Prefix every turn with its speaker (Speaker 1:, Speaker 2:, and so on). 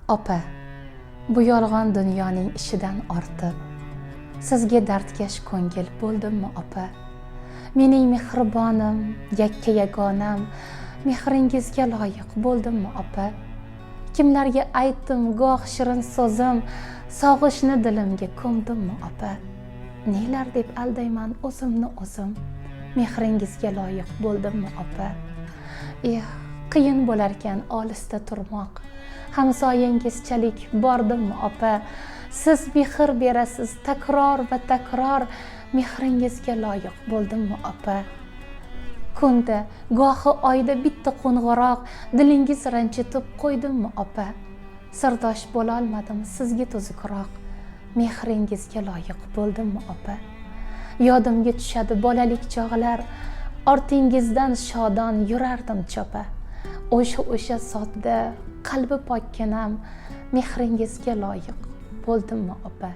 Speaker 1: Opa, bu yolg'on dunyoning ishidan ortib, sizga dardkash ko'ngil bo'ldimmi opa? Mening mehribonim, yakka yagonam, mehringizga loyiq bo'ldimmi opa? Kimlarga aytdim goh shirin so'zim, sog'ishni dilimga ko'mdimmi opa? Nelar deb aldayman o'zimni o'zim, mehringizga loyiq bo'ldimmi opa? Qiyin bo'larkan olisda turmoq, hamsoyangizchalik bordimmi opa? Siz mehr berasiz takror va takror, mehringizga loyiq bo'ldimmi opa? Kunda, gohi oyda bitta qo'ng'iroq, dilingiz ranjitib qo'ydimmi opa? Sirdosh bo'lolmadim sizga tuzukroq, mehringizga loyiq bo'ldimmi opa? Yodimga tushadi bolalik chog'lar, ortingizdan shodon yurardim chopa. O'sha sodda, qalbi pokkanam, mehringizga loyiq bo'ldimmi opa?